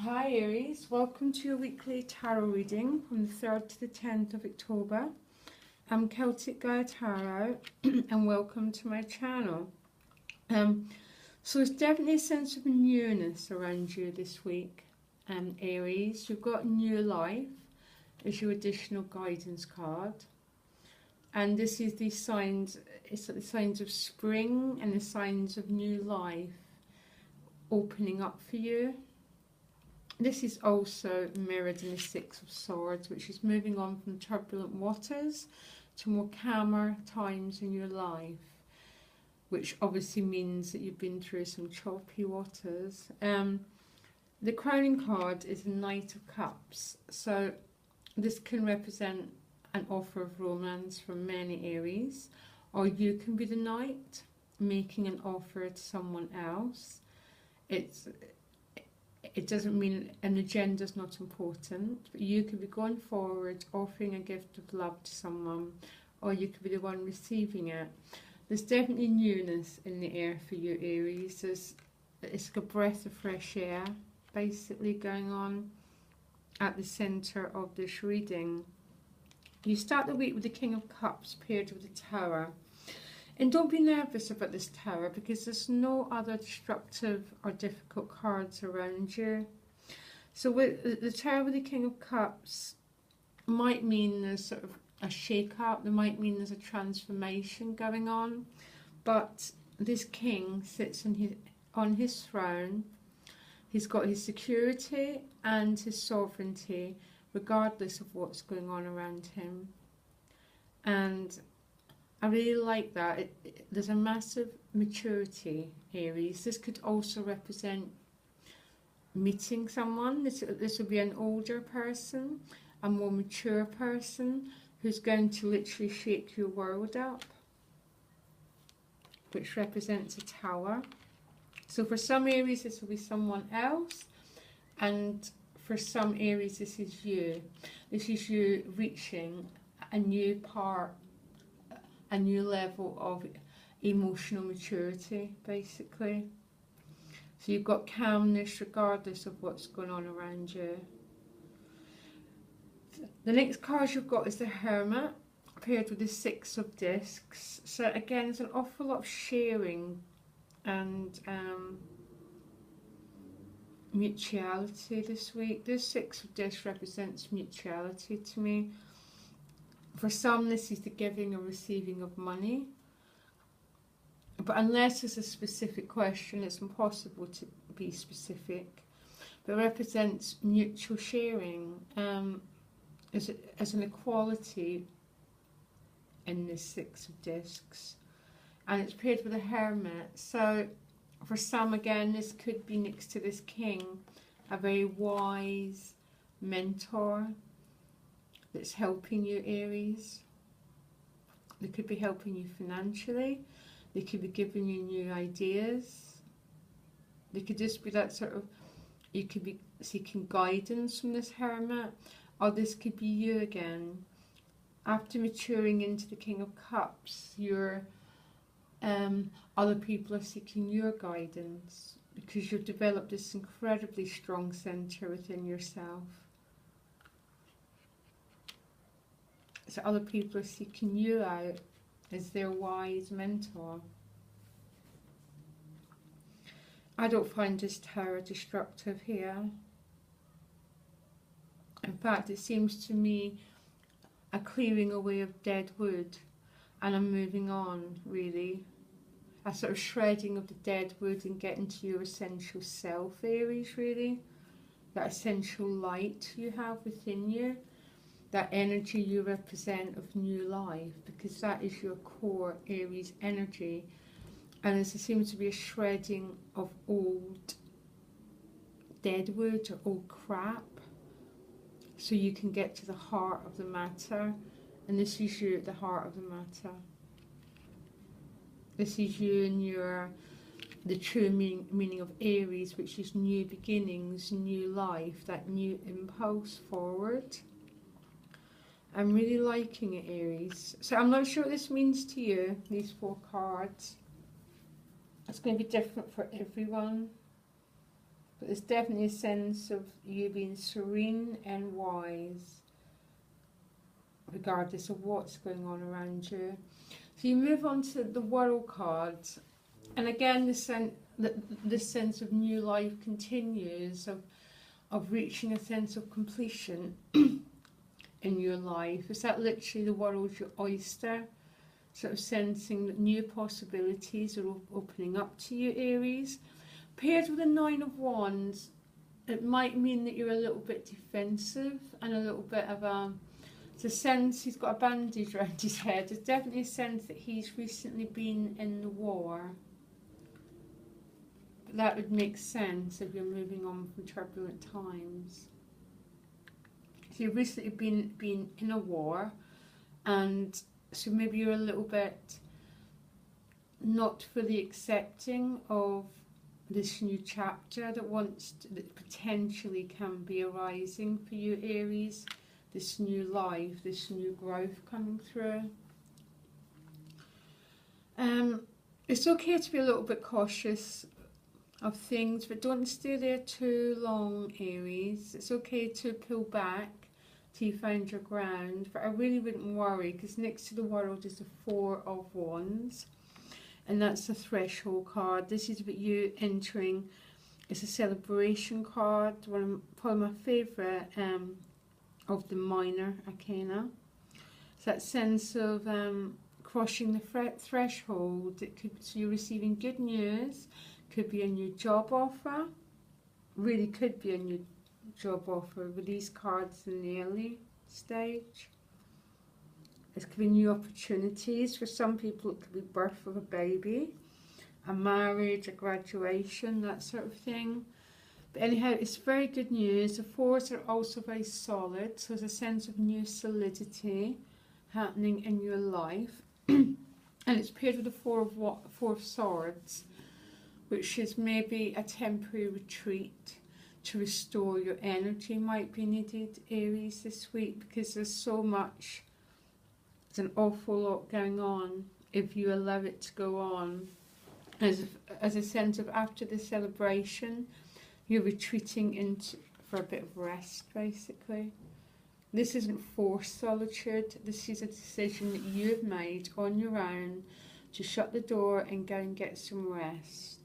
Hi Aries, welcome to your weekly tarot reading from the 3rd to the 10th of October. I'm Celtic Gaia Tarot and welcome to my channel. So there's definitely a sense of newness around you this week, Aries. You've got new life as your additional guidance card. And this is the signs, it's like the signs of spring and the signs of new life opening up for you. This is also mirrored in the Six of Swords, which is moving on from turbulent waters to more calmer times in your life, which obviously means that you've been through some choppy waters. The crowning card is the Knight of Cups, so this can represent an offer of romance from many Aries, or you can be the knight making an offer to someone else. It doesn't mean an agenda is not important, but you could be going forward offering a gift of love to someone, or you could be the one receiving it. There's definitely newness in the air for you, Aries. It's like a breath of fresh air basically going on at the centre of this reading. You start the week with the King of Cups paired with the Tower. And don't be nervous about this Tower, because there's no other destructive or difficult cards around you. So with the Tower with the King of Cups might mean there's sort of a shake-up, there might mean there's a transformation going on, but this king sits on his throne. He's got his security and his sovereignty regardless of what's going on around him. And I really like that. There's a massive maturity, Aries. This could also represent meeting someone. This would be an older person, a more mature person who's going to literally shake your world up, which represents a tower. So for some Aries, this will be someone else, and for some Aries, this is you. This is you reaching a new part, a new level of emotional maturity, basically. So you've got calmness regardless of what's going on around you. The next card you've got is the Hermit, paired with the Six of Discs. So again, there's an awful lot of sharing and mutuality this week. This Six of Discs represents mutuality to me. For some, this is the giving or receiving of money. But unless there's a specific question, it's impossible to be specific. But it represents mutual sharing as an equality in this Six of Discs. And it's paired with a Hermit. So for some, again, this could be next to this King, a very wise mentor that's helping you, Aries. They could be helping you financially. They could be giving you new ideas. They could just be that sort of, you could be seeking guidance from this Hermit, or this could be you again. After maturing into the King of Cups, other people are seeking your guidance because you've developed this incredibly strong centre within yourself. So other people are seeking you out as their wise mentor. I don't find this Tower destructive here. In fact, it seems to me a clearing away of dead wood and a moving on, really. A sort of shredding of the dead wood and getting to your essential self, Aries, really. That essential light you have within you. That energy you represent of new life, because that is your core Aries energy. And there seems to be a shredding of old dead wood or old crap, so you can get to the heart of the matter. And this is you at the heart of the matter. This is you and the true meaning of Aries, which is new beginnings, new life, that new impulse forward. I'm really liking it, Aries. So I'm not sure what this means to you, these 4 cards. It's going to be different for everyone. But there's definitely a sense of you being serene and wise, regardless of what's going on around you. So you move on to the World card, and again, this sense of new life continues, of reaching a sense of completion in your life. Is that literally the world's your oyster? Sort of sensing that new possibilities are opening up to you, Aries. Paired with the Nine of Wands, it might mean that you're a little bit defensive and a little bit of a... It's a sense he's got a bandage around his head. There's definitely a sense that he's recently been in the war. But that would make sense if you're moving on from turbulent times. So you've recently been in a war, and so maybe you're a little bit not fully accepting of this new chapter that potentially can be arising for you, Aries. This new life, this new growth coming through. It's okay to be a little bit cautious of things, but don't stay there too long, Aries. It's okay to pull back till you find your ground, but I really wouldn't worry, because next to the World is the Four of Wands, and that's the threshold card. This is about you entering. It's a celebration card, probably my favourite of the minor arcana. So that sense of crossing the threshold. It could, so you're receiving good news. Could be a new job offer. Really could be a new job offer with these cards in the early stage. It could be new opportunities. For some people it could be birth of a baby, a marriage, a graduation, that sort of thing. But anyhow, it's very good news. The fours are also very solid, so there's a sense of new solidity happening in your life. And it's paired with the Four of Swords, which is maybe a temporary retreat to restore your energy might be needed, Aries, this week, because there's so much, there's an awful lot going on if you allow it to go on. As a sense of after the celebration, you're retreating into for a bit of rest, basically. This isn't forced solitude. This is a decision that you've made on your own to shut the door and go and get some rest.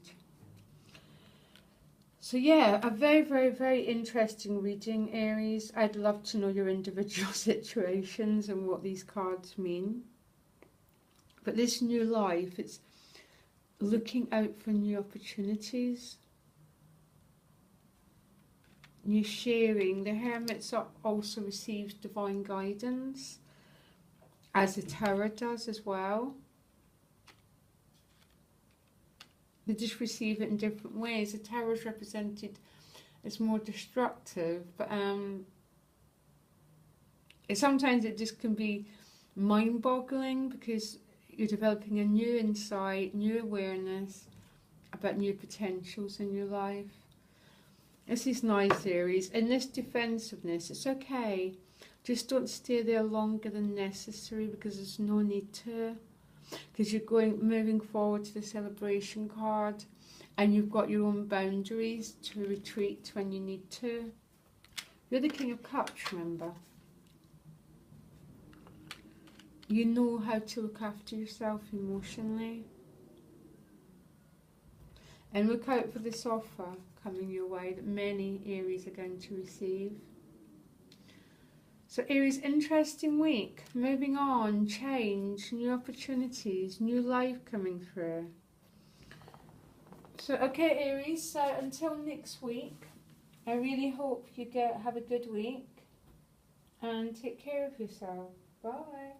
So yeah, a very, very, very interesting reading, Aries. I'd love to know your individual situations and what these cards mean. But this new life, it's looking out for new opportunities. New sharing. The Hermit also receives divine guidance, as the Tower does as well. They just receive it in different ways. The Tower is represented as more destructive, but sometimes it just can be mind-boggling, because you're developing a new insight, new awareness about new potentials in your life. This is nice, Aries. In this defensiveness, it's okay. Just don't stay there longer than necessary, because there's no need to. Because you're moving forward to the celebration card, and you've got your own boundaries to retreat when you need to. You're the King of Cups, remember. You know how to look after yourself emotionally. And look out for this offer coming your way that many Aries are going to receive. So Aries, interesting week. Moving on, change, new opportunities, new life coming through. So okay, Aries, so until next week, I really hope you have a good week, and take care of yourself. Bye.